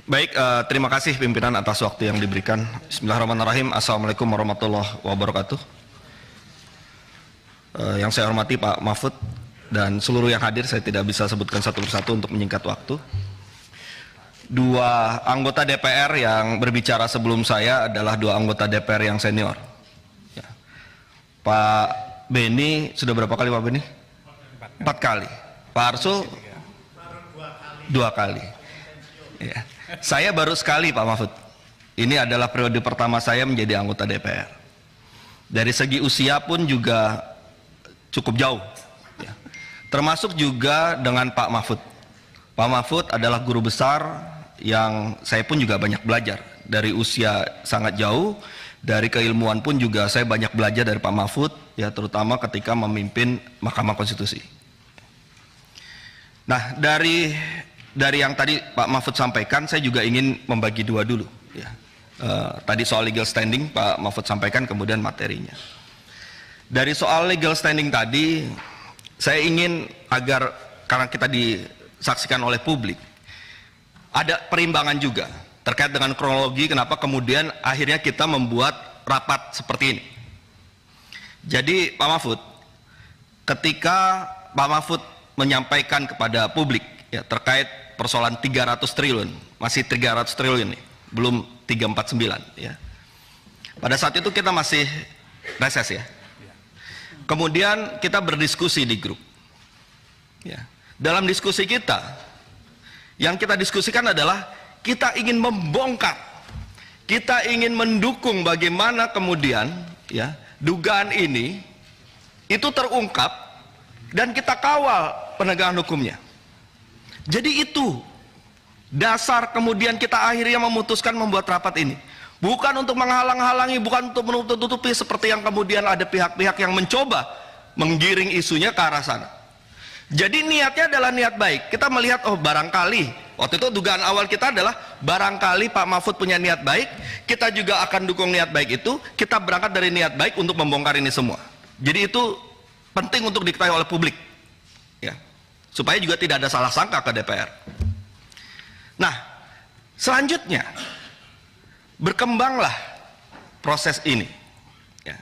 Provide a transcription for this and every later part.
Baik, terima kasih pimpinan atas waktu yang diberikan. Bismillahirrahmanirrahim. Assalamualaikum warahmatullahi wabarakatuh. Yang saya hormati Pak Mahfud dan seluruh yang hadir, saya tidak bisa sebutkan satu persatu untuk menyingkat waktu. Dua anggota DPR yang berbicara sebelum saya adalah dua anggota DPR yang senior. Ya. Pak Beni sudah berapa kali Pak Beni? 4 kali. Pak Arsul 2 kali. Ya. Saya baru sekali Pak Mahfud. Ini adalah periode pertama saya menjadi anggota DPR. Dari segi usia pun juga cukup jauh. Ya. Termasuk juga dengan Pak Mahfud. Pak Mahfud adalah guru besar yang saya pun juga banyak belajar. Dari usia sangat jauh, dari keilmuan pun juga saya banyak belajar dari Pak Mahfud, ya, terutama ketika memimpin Mahkamah Konstitusi. Nah, dari yang tadi Pak Mahfud sampaikan, saya juga ingin membagi dua dulu. Ya. Tadi soal legal standing Pak Mahfud sampaikan, kemudian materinya. Dari soal legal standing tadi, saya ingin agar, karena kita disaksikan oleh publik, ada perimbangan juga terkait dengan kronologi kenapa kemudian akhirnya kita membuat rapat seperti ini. Jadi Pak Mahfud, ketika Pak Mahfud menyampaikan kepada publik ya, terkait persoalan 300 triliun, masih 300 triliun nih, belum 349 ya. Pada saat itu kita masih reses ya. Kemudian kita berdiskusi di grup. Ya. Dalam diskusi kita, yang kita diskusikan adalah kita ingin membongkar, kita ingin mendukung bagaimana kemudian ya dugaan ini itu terungkap dan kita kawal penegakan hukumnya. Jadi itu dasar kemudian kita akhirnya memutuskan membuat rapat ini. Bukan untuk menghalang-halangi, bukan untuk menutup-tutupi seperti yang kemudian ada pihak-pihak yang mencoba menggiring isunya ke arah sana. Jadi niatnya adalah niat baik. Kita melihat, oh barangkali, waktu itu dugaan awal kita adalah barangkali Pak Mahfud punya niat baik, kita juga akan dukung niat baik itu, kita berangkat dari niat baik untuk membongkar ini semua. Jadi itu penting untuk diketahui oleh publik. Ya. Supaya juga tidak ada salah sangka ke DPR. Nah, selanjutnya berkembanglah proses ini. Ya.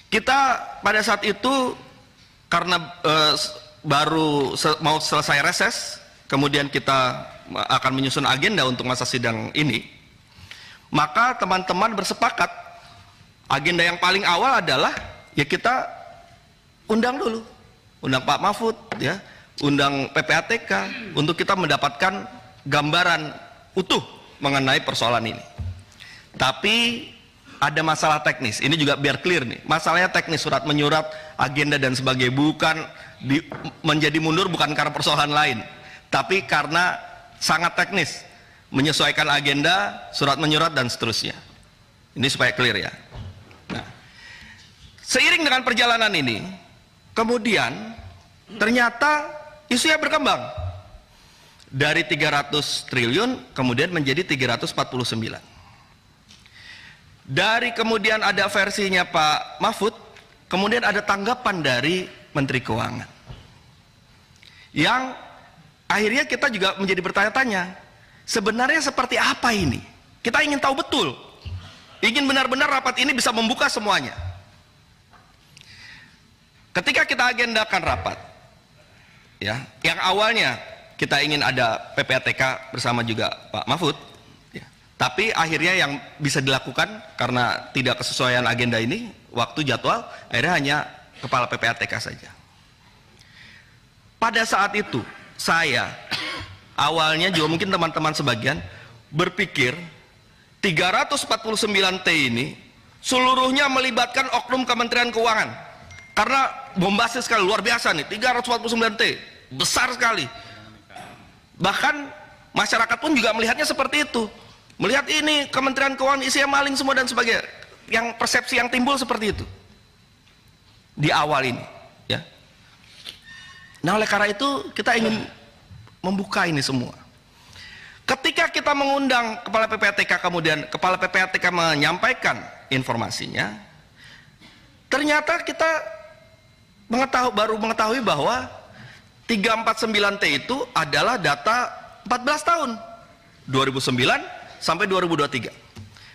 Kita pada saat itu karena baru mau selesai reses, kemudian kita akan menyusun agenda untuk masa sidang ini, maka teman-teman bersepakat agenda yang paling awal adalah ya kita undang dulu, undang Pak Mahfud, ya, undang PPATK untuk kita mendapatkan gambaran utuh mengenai persoalan ini. Tapi ada masalah teknis, ini juga biar clear nih, masalahnya teknis, surat menyurat, agenda dan sebagainya, bukan menjadi mundur bukan karena persoalan lain, tapi karena sangat teknis, menyesuaikan agenda, surat menyurat dan seterusnya. Ini supaya clear ya. Nah, seiring dengan perjalanan ini, kemudian ternyata isunya berkembang dari 300 triliun kemudian menjadi 349. Dari kemudian ada versinya Pak Mahfud, kemudian ada tanggapan dari Menteri Keuangan yang akhirnya kita juga menjadi bertanya-tanya, sebenarnya seperti apa ini? Kita ingin tahu betul, ingin benar-benar rapat ini bisa membuka semuanya. Ketika kita agendakan rapat, ya, yang awalnya kita ingin ada PPATK bersama juga Pak Mahfud, ya, tapi akhirnya yang bisa dilakukan karena tidak kesesuaian agenda ini, waktu jadwal, akhirnya hanya kepala PPATK saja. Pada saat itu saya awalnya juga mungkin teman-teman sebagian berpikir 349T ini seluruhnya melibatkan oknum Kementerian Keuangan. Karena bombastis sekali, luar biasa nih, 349T, besar sekali. Bahkan masyarakat pun juga melihatnya seperti itu. Melihat ini Kementerian Keuangan isinya maling semua dan sebagainya. Yang persepsi yang timbul seperti itu. Di awal ini, ya. Nah, oleh karena itu kita ingin membuka ini semua. Ketika kita mengundang Kepala PPATK, kemudian Kepala PPATK menyampaikan informasinya, ternyata kita baru mengetahui bahwa 349T itu adalah data 14 tahun. 2009 sampai 2023.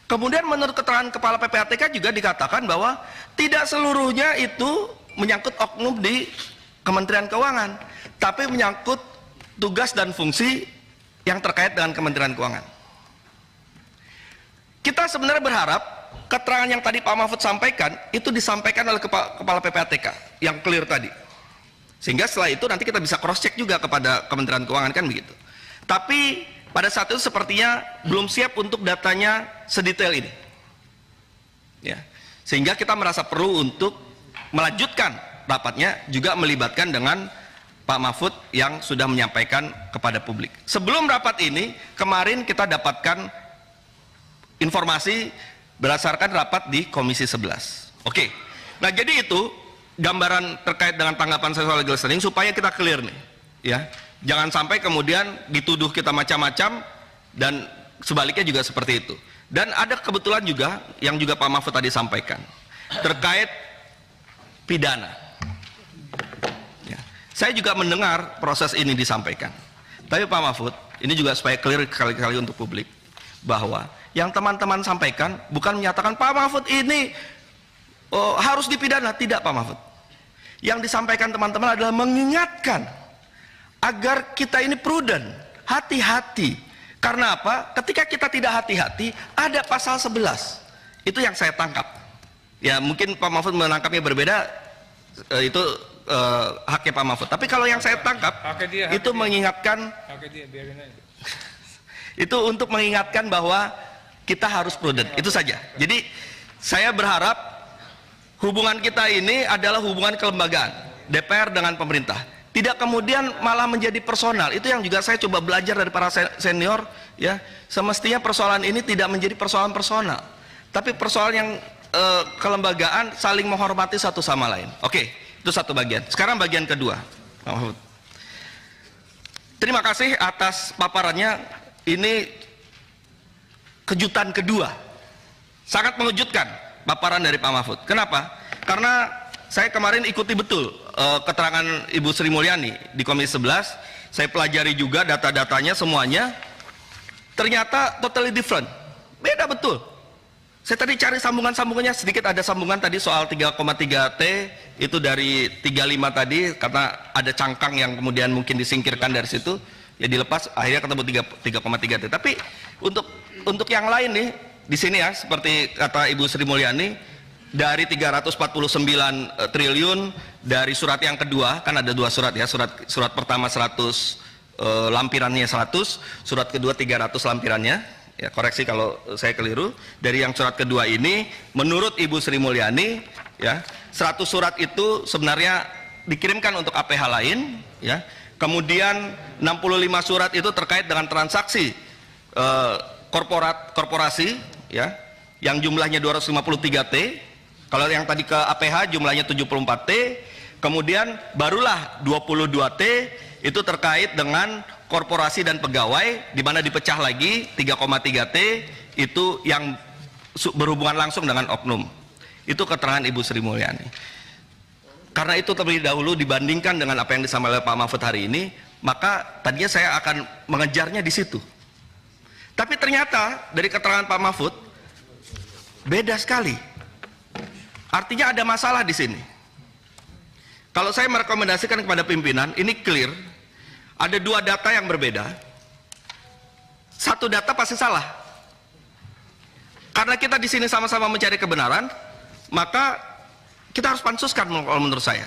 Kemudian menurut keterangan Kepala PPATK juga dikatakan bahwa tidak seluruhnya itu menyangkut oknum di Kementerian Keuangan, tapi menyangkut tugas dan fungsi yang terkait dengan Kementerian Keuangan. Kita sebenarnya berharap keterangan yang tadi Pak Mahfud sampaikan itu disampaikan oleh Kepala PPATK yang clear tadi, sehingga setelah itu nanti kita bisa cross check juga kepada Kementerian Keuangan, kan begitu. Tapi pada saat itu sepertinya belum siap untuk datanya sedetail ini, ya, sehingga kita merasa perlu untuk melanjutkan rapatnya juga melibatkan dengan Pak Mahfud yang sudah menyampaikan kepada publik. Sebelum rapat ini kemarin kita dapatkan informasi berdasarkan rapat di Komisi 11. Oke. Nah, jadi itu gambaran terkait dengan tanggapan saya soal legal standing supaya kita clear nih, ya. Jangan sampai kemudian dituduh kita macam-macam dan sebaliknya juga seperti itu. Dan ada kebetulan juga yang juga Pak Mahfud tadi sampaikan terkait pidana. Ya. Saya juga mendengar proses ini disampaikan. Tapi Pak Mahfud, ini juga supaya clear kali-kali untuk publik bahwa yang teman-teman sampaikan bukan menyatakan Pak Mahfud ini harus dipidana. Tidak, Pak Mahfud. Yang disampaikan teman-teman adalah mengingatkan agar kita ini prudent, hati-hati. Karena apa? Ketika kita tidak hati-hati, ada pasal 11. Itu yang saya tangkap. Ya, mungkin Pak Mahfud menangkapnya berbeda, itu haknya Pak Mahfud. Tapi kalau yang saya tangkap, itu mengingatkan, itu untuk mengingatkan bahwa kita harus prudent. Itu saja. Jadi saya berharap hubungan kita ini adalah hubungan kelembagaan DPR dengan pemerintah, tidak kemudian malah menjadi personal. Itu yang juga saya coba belajar dari para senior, ya. Semestinya persoalan ini tidak menjadi persoalan personal, tapi persoalan yang kelembagaan, saling menghormati satu sama lain. Oke, itu satu bagian. Sekarang bagian kedua. Terima kasih atas paparannya. Ini kejutan kedua, sangat mengejutkan paparan dari Pak Mahfud. Kenapa? Karena saya kemarin ikuti betul keterangan Ibu Sri Mulyani di Komisi 11. Saya pelajari juga data-datanya semuanya. Ternyata totally different, beda betul. Saya tadi cari sambungan-sambungannya, sedikit ada sambungan tadi soal 3,3 T itu dari 35 tadi, karena ada cangkang yang kemudian mungkin disingkirkan dari situ, ya dilepas, akhirnya ketemu 3,3 T. Tapi untuk yang lain nih di sini ya, seperti kata Ibu Sri Mulyani, dari 349 triliun dari surat yang kedua, kan ada dua surat ya, surat pertama 100 lampirannya 100, surat kedua 300 lampirannya. Ya, koreksi kalau saya keliru. Dari yang surat kedua ini, menurut Ibu Sri Mulyani, ya, 100 surat itu sebenarnya dikirimkan untuk APH lain, ya. Kemudian 65 surat itu terkait dengan transaksi korporasi, ya, yang jumlahnya 253 T. Kalau yang tadi ke APH jumlahnya 74 T. Kemudian barulah 22 T itu terkait dengan korporasi dan pegawai, di mana dipecah lagi 3,3 T itu yang berhubungan langsung dengan oknum. Itu keterangan Ibu Sri Mulyani. Karena itu terlebih dahulu dibandingkan dengan apa yang disampaikan oleh Pak Mahfud hari ini, maka tadinya saya akan mengejarnya di situ. Tapi ternyata dari keterangan Pak Mahfud beda sekali. Artinya ada masalah di sini. Kalau saya merekomendasikan kepada pimpinan, ini clear. Ada dua data yang berbeda. Satu data pasti salah. Karena kita di sini sama-sama mencari kebenaran, maka kita harus pansuskan kalau menurut saya.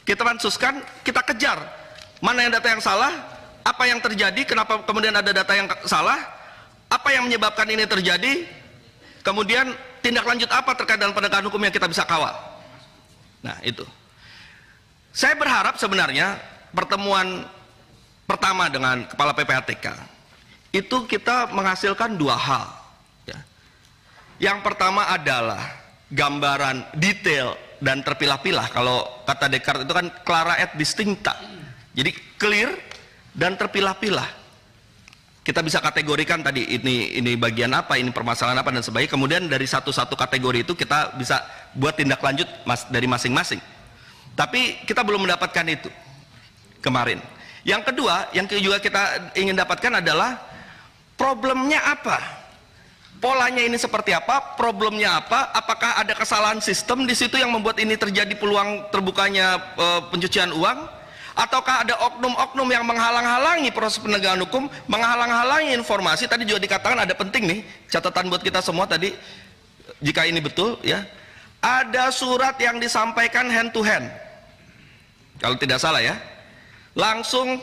Kita pansuskan, kita kejar mana yang data yang salah, apa yang terjadi, kenapa kemudian ada data yang salah, apa yang menyebabkan ini terjadi, kemudian tindak lanjut apa terkait dengan penegakan hukum yang kita bisa kawal. Nah, itu. Saya berharap sebenarnya pertemuan pertama dengan Kepala PPATK itu kita menghasilkan dua hal, ya. Yang pertama adalah gambaran detail dan terpilah-pilah. Kalau kata Descartes itu kan clara et distincta, jadi clear dan terpilah-pilah. Kita bisa kategorikan tadi ini bagian apa, ini permasalahan apa dan sebagainya. Kemudian dari satu-satu kategori itu kita bisa buat tindak lanjut dari masing-masing. Tapi kita belum mendapatkan itu kemarin. Yang kedua, yang juga kita ingin dapatkan adalah Problemnya apa? Polanya ini seperti apa? Problemnya apa? Apakah ada kesalahan sistem di situ yang membuat ini terjadi peluang terbukanya pencucian uang? Ataukah ada oknum-oknum yang menghalang-halangi proses penegakan hukum, menghalang-halangi informasi? Tadi juga dikatakan ada penting nih, catatan buat kita semua tadi, jika ini betul ya. Ada surat yang disampaikan hand to hand, kalau tidak salah ya, langsung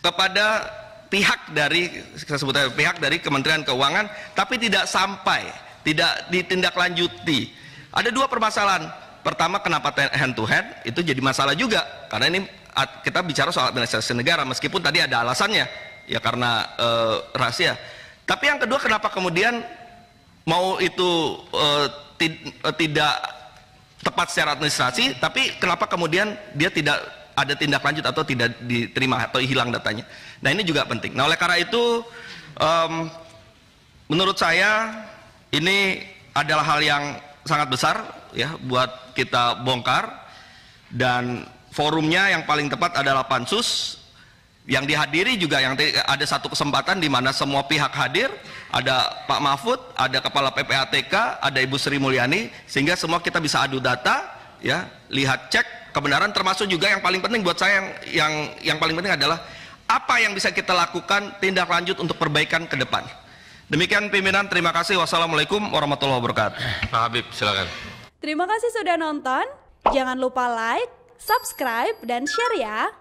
kepada pihak dari, saya sebutnya pihak dari Kementerian Keuangan, tapi tidak sampai, tidak ditindaklanjuti. Ada dua permasalahan. Pertama, kenapa hand to hand? Itu jadi masalah juga, karena ini kita bicara soal administrasi negara, meskipun tadi ada alasannya, ya karena rahasia. Tapi yang kedua, kenapa kemudian mau itu tidak tepat secara administrasi, tapi kenapa kemudian dia tidak ada tindak lanjut atau tidak diterima atau hilang datanya. Nah ini juga penting. Nah oleh karena itu menurut saya ini adalah hal yang sangat besar ya buat kita bongkar, dan forumnya yang paling tepat adalah Pansus, yang dihadiri juga yang ada satu kesempatan di mana semua pihak hadir, ada Pak Mahfud, ada Kepala PPATK, ada Ibu Sri Mulyani, sehingga semua kita bisa adu data ya, lihat cek kebenaran, termasuk juga yang paling penting buat saya yang paling penting adalah apa yang bisa kita lakukan tindak lanjut untuk perbaikan ke depan. Demikian pimpinan, terima kasih. Wassalamualaikum warahmatullahi wabarakatuh. Pak Habib, silakan. Terima kasih sudah nonton. Jangan lupa like, subscribe, dan share ya.